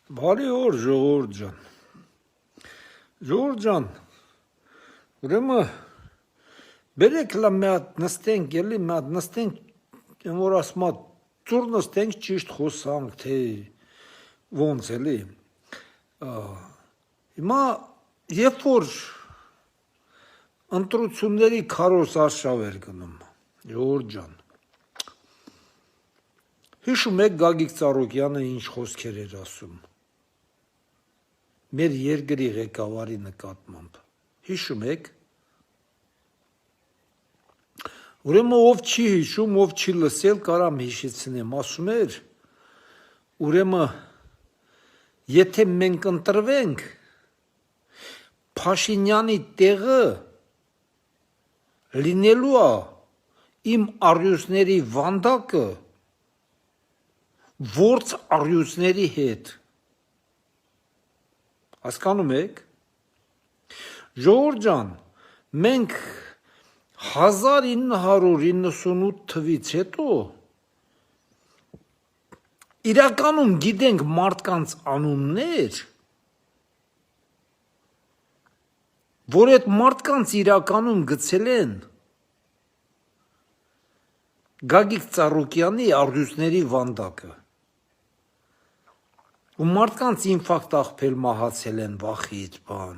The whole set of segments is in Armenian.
Բարի օր, ժողովուրդ ջան։ Ժողովուրդ ջան, ուրեմն բերեք լա մի հատ նստենք, էլի մի հատ նստենք, որ ասում է ծուր նստենք ճիշտ խոսանք, թե ոնց էլի։ Հիմա երբ որ ընտրությունների քարոզ արշավ էր գնում, ժողովուրդ ջան, հիշում եք Գագիկ Ծառուկյանը ինչ խոսքեր էր ասում մեր երկրի ղեկավարի նկատմամբ, հիշում եք, ուրեմն ով չի հիշում, ով չի լսել, կարամ հիշեցնեմ, ասում էր, ուրեմն եթե մենք ընտրվենք, Փաշինյանի տեղը լինելու է իմ առյուծների վանդակը որց առյուծների հետ, հասկանում եք, ժողովուրդ ջան, մենք 1998 թվից հետո իրականում գիտենք մարդկանց անուններ, որ այդ մարդկանց իրականում գցել են Գագիկ Ծառուկյանի առյուծների վանդակը, ու մարդկանց ինֆարկտ աղբել մահացել են վախից բան։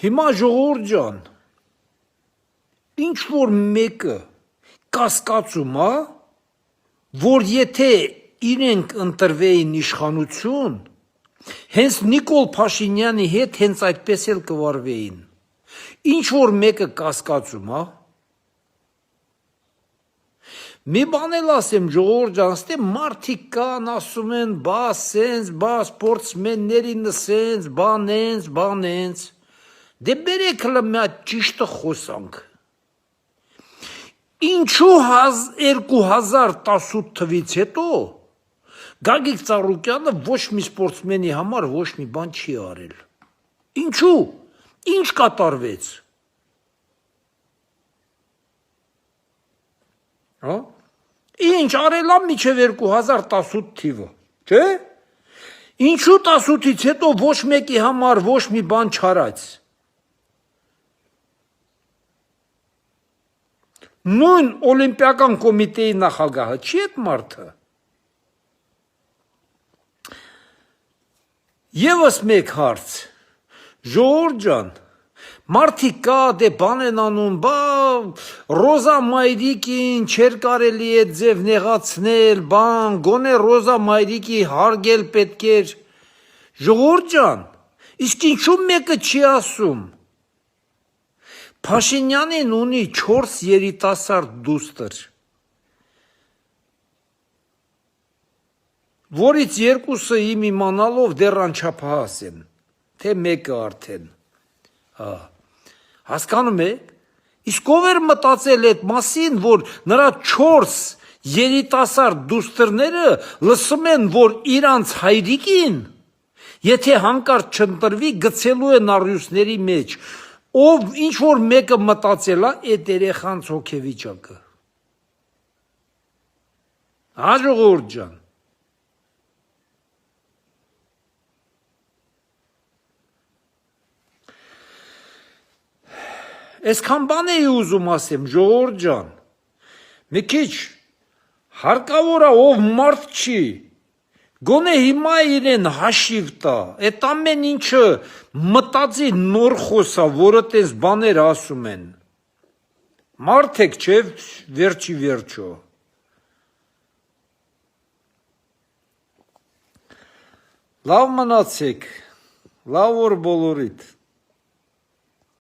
Հիմա ժողովուրդ ջան, ինչ որ մեկը կասկածում է, որ եթե իրենք ընտրվեին իշխանություն, հենց Նիկոլ Փաշինյանի հետ հենց այդպես էլ կվարվեին, ինչ որ մեկը կասկածում է, մի բան էլ ասեմ ժողովուրդ ջան, ստե մարդիկ կան ասում են, բա սենց, բա սպորտսմեններին սենց, բանենց, դե բերեք հլը մի հատ ճիշտը խոսանք։ Ինչու 2018 թվից հետո Գագիկ Ծառուկյանը ոչ մի սպորտսմենի համար ոչ մի բան չի արել։ Ինչու, ինչ կատարվեց։ Հա? Ինչ արելա միջև 2018 թիվը, չէ՞։ Ինչու 18-ից հետո ոչ մեկի համար ոչ մի բան չարած։ Նույն օլիմպիական կոմիտեի նախագահը չի այդ մարդը։ Եվս մեկ հարց, ժողովուրդ ջան, մարդիկ կա, դե բան են անում, բա Ռոզա Մայրիկին չեր կարելի է ձև նեղացնել, բան, գոնե Ռոզա Մայրիկի հարգել պետք էր, ժողովուրդ ջան, իսկ ինչու մեկը չի ասում, Փաշինյանին ունի 4 երիտասարդ դուստր, որից 2-ը իմ իմանալով դեռ անչափահաս են, թե մեկը արդեն, հասկանում եք, իսկ ով էր մտածել այդ մասին, որ նրա 4 երիտասարդ դուստրները լսում են, որ իրանց հայրիկին, եթե հանկարծ չընտրվի, գցելու են առյուծների մեջ, ով ինչ որ մեկը մտածել է այդ երեխանց հոգեվիճակը։ Հա ժողովուրդ ջան։ Այսքան բան էի ուզում ասեմ, ժողովուրդ ջան, մի քիչ հարկավոր է ով մարդ չի, գոնե հիմա իրեն հաշիվ տա, այդ ամեն ինչը մտածի նոր խոսա, որը տես բաներ ասում են, մարդ եք չէ վերջի վերջո, լավ մնացեք, լավ օր բոլորիդ։